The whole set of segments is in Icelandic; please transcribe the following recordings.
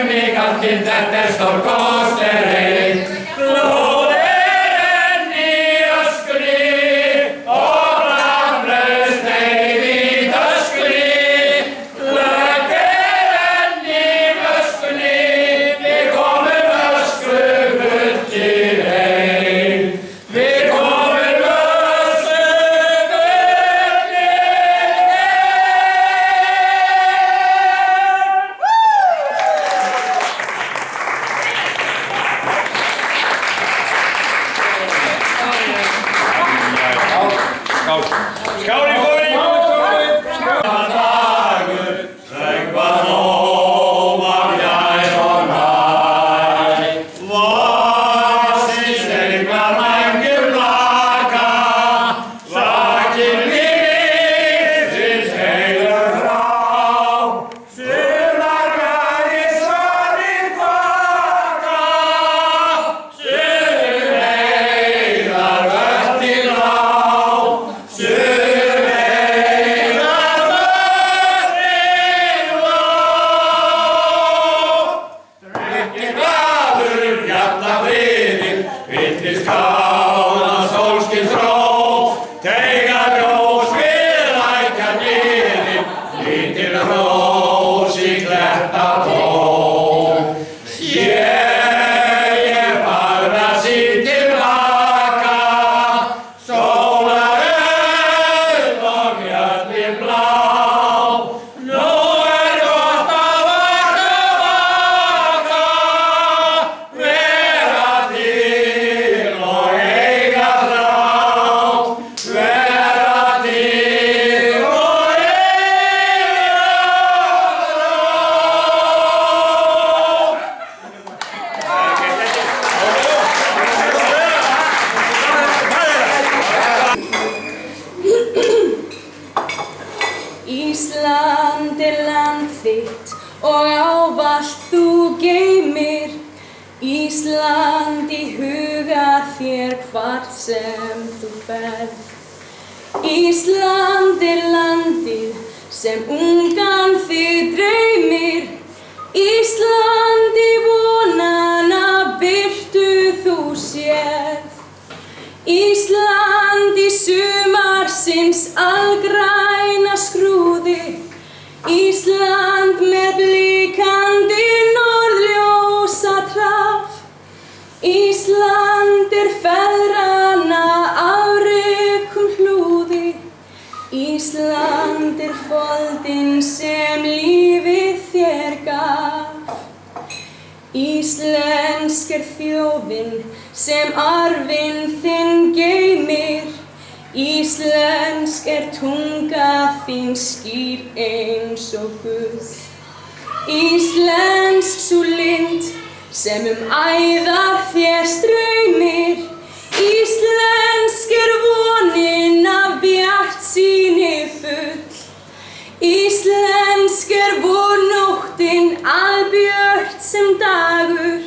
mig alltinn, þetta stórkostleg reið. Blóðið renn í öskunni og framlaust leið í töskunni. Glöggir renn í öskunni, við komum öskufullir heim. Við komum öskufullir Skál í fóri! dagur, söngvar hljóma fjær og nær. Vorsins englar vængjum blaka, vakir lífsins heilur frá. Sumar gæði svarið baka, sum heiðar vötnin lá. Ísland land þitt og ávallt þú geymir. Ísland í huga þér hvart sem þú ferð. Ísland landið sem ungan þig dreymir. Ísland í vonana birtu þú sérð. Ísland í sumarsins algræna skrúði. Ísland með blikandi norðljósa traf. Ísland feðranna afrekum hlúði. Ísland foldinn sem lífið þér gaf. Íslensk þjóðin sem arfinn þinn geymir. Íslensk tunga þín skýr eins og gull. Íslensk sú lind sem æðar þér streymir. Íslensk vonin af bjartsýni full. Íslensk vornóttin albjört sem dagur.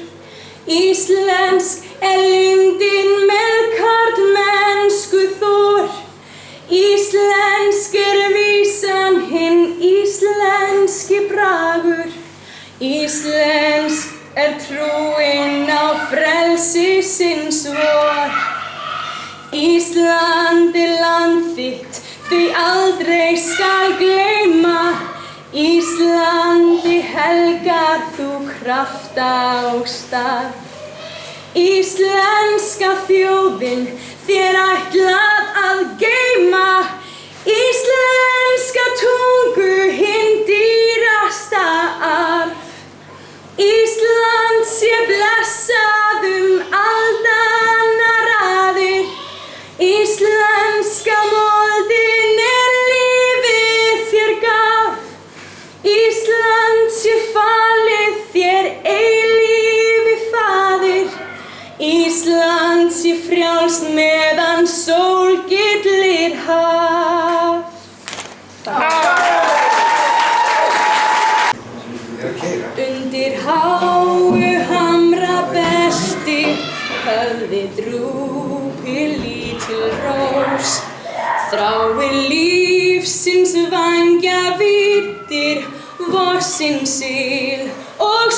Íslensk lundin með karlmennsku þor. Íslensk vísan hinn íslenski bragur. Íslensk trúin á frelsisins vor. Ísland land þitt því aldrei skal gleyma. Íslandi helgar þú krafta og starf. Íslenska þjóðin þér ætlað að geyma. Íslenska tungu hinn dýrasta arf. Ísland sé blessað aldanna raðir. Íslenska moldin lífið þér gaf. Ísland sé falið þér eilífi faðir. Ísland sé frjálst meðan sólgyllir haf. Undir háu hamrabelti höfði drúpi lítil rós. Þrái lífsins vængja vittir vorsins sil og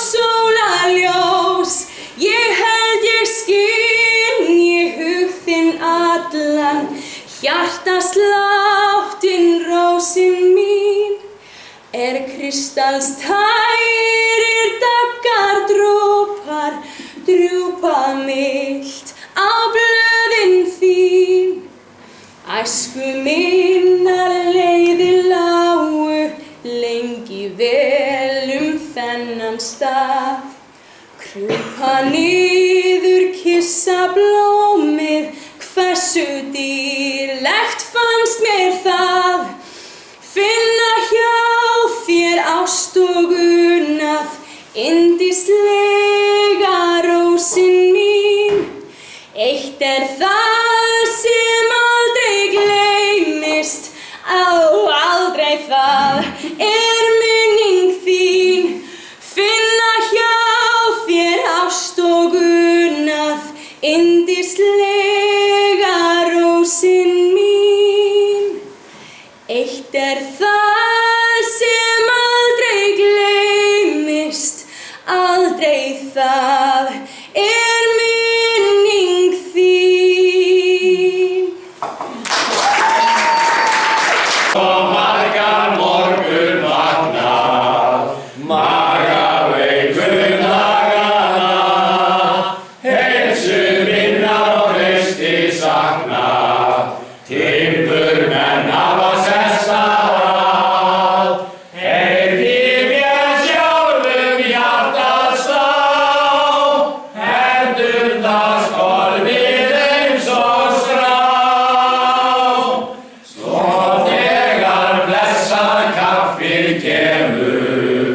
Kristals tærir daggar dropar drjúpa milt á blöðin þín. Æsku minnar leiðir lágu lengi vel þennan stað. Krjúpa niður, kissa blómið, hversu dýrlegt fannst mér það. Finna hjá þér ást og unnað, yndislega rósin mín. Eitt það sem aldrei gleymist, aldrei það minning þín. Finna hjá þér ást og unnað, yndislega rósin mín. Eitt það sem aldrei gleymist, aldrei það minning þín. Og margar morgunvakna, magaveikur dagana, heilsu minnar og hausti sakna, timburmenn hafa sest að. Heyrði mér sjálfum hjartað slá, hendurnar skolfið eins og strá. Svo þegar blessað kaffið kemur,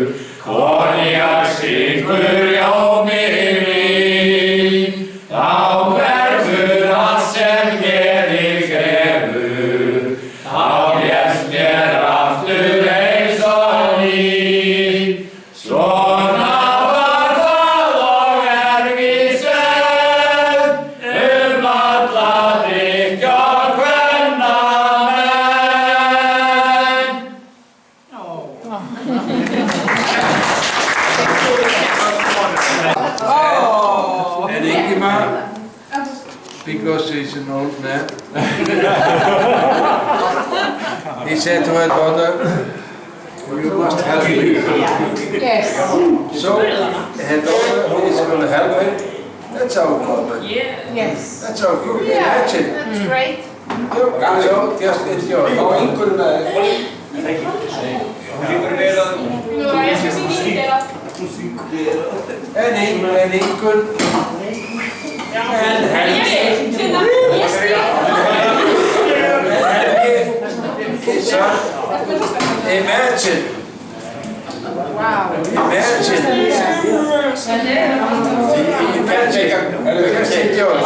konjak syngur jómið mín, þá hverfur allt sem geðið grefur, þá lést mér aftur eins og ný. Svona var það og víst enn, alla drykk og kvennamenn. And Ingmar, because he's an old man, he said to her daughter, you must help me. Yes. So her daughter is going to help him. That's our God. Yes. That's our good. Yeah, Imagine. that's great. So just enjoy. Oh, Ingun. En Ingun. Imagine. Wow. Imagine. Just enjoy.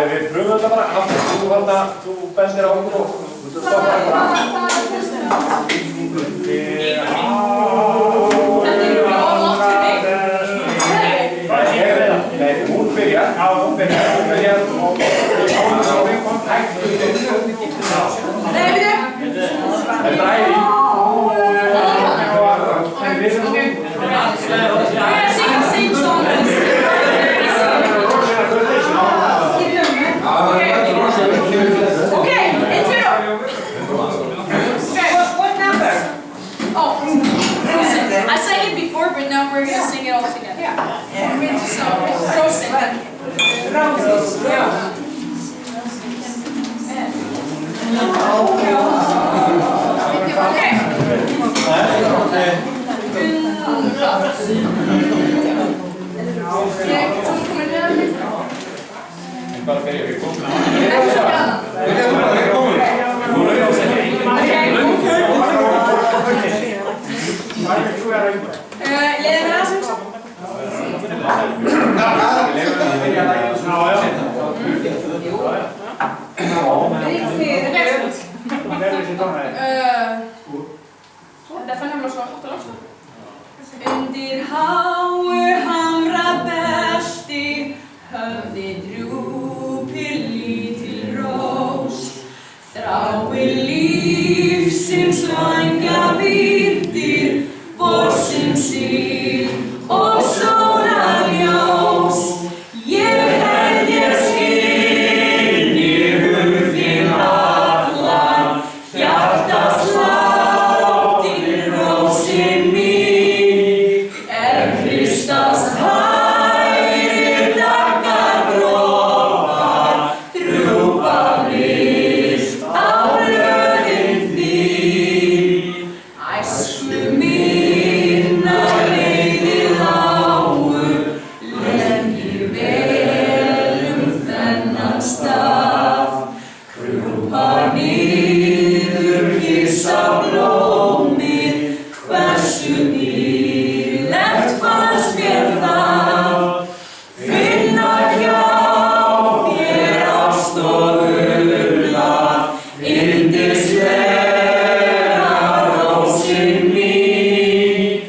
Við pröfum þetta bara, þú bendir á okkur og þú stoppar bara. I sang it before, but now we're gonna sing it all together. Yeah. So, go sing it. Bara byrja við komum. Leðum við aðeins? Þetta fann ég svo hátt að láta. Undir háu hamra belti höfði drúpir lítil rós. Þrái lífsins vænga virdir vorsins síl og sólarljós. Ég held ég skynji hurðin allan, hjartasláttinn rósin mín. Hristast hægir daggar grópar, drjúpa blítt á blöðin þín. Æsku minna leiðir lágu, lengi vel þennan stað. Krjúpa niður, kyssa blómið, hversu nýlegt fannst mér það. Finna hjá þér ást og unnað, yndislega rósin mín.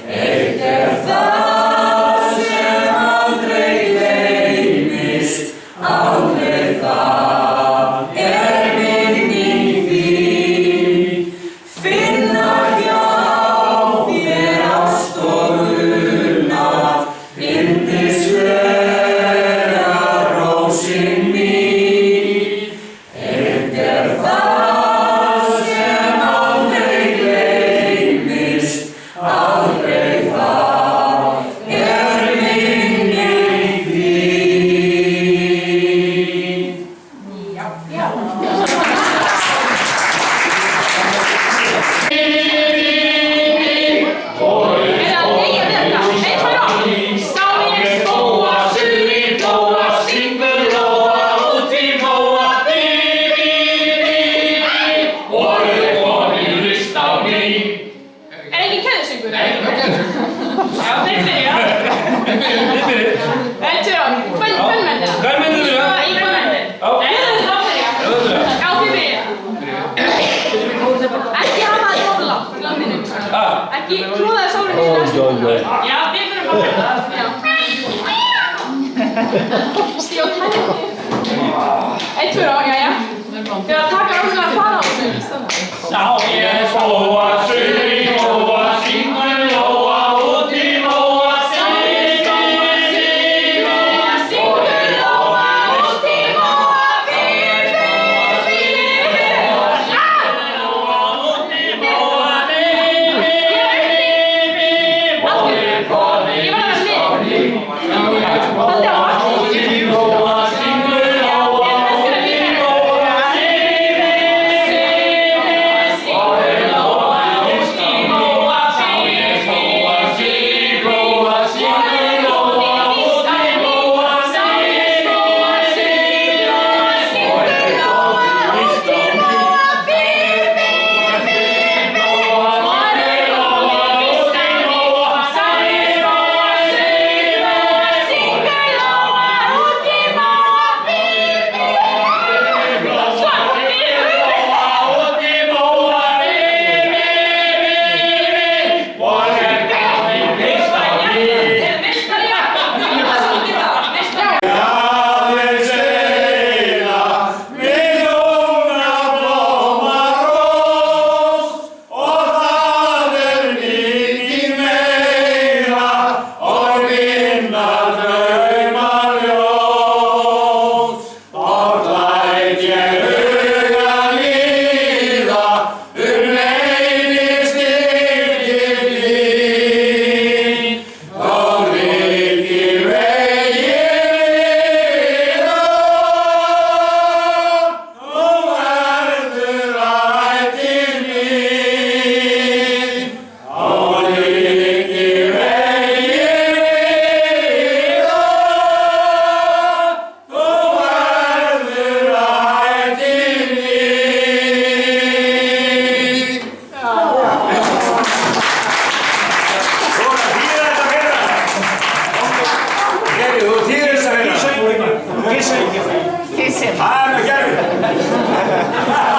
Eitt það sem aldrei gleymist, aldrei það minning þín. Finna hjá þér ást og unnað, yndislega rósin mín. Eitt það sem aldrei gleymist, aldrei það minning þín. Er ekki keðjusöngur? Nei, það er keðjusöngur. Já, þeir byrja. Kvöldmenn eða? Kvenmennir byrja. Í kvöldmennin? Já. Nei, þá byrja. Já, það byrja. Já, þið byrja. Ekki hafa það jóla í landinu. Ekki klúðaði sólinu í landinu. Já, við byrjum að byrja. Já. Stjórn henni. 1, 2, já. Þið að taka rosalega hraða á þessu. Sá ég spóa, suði móa, syngur lóa, út í móa, syngur lóa, syngur lóa, út í móa, fyrir, lóa, út í móa, Ég kiss him. Kiss him. Ah, no, get it.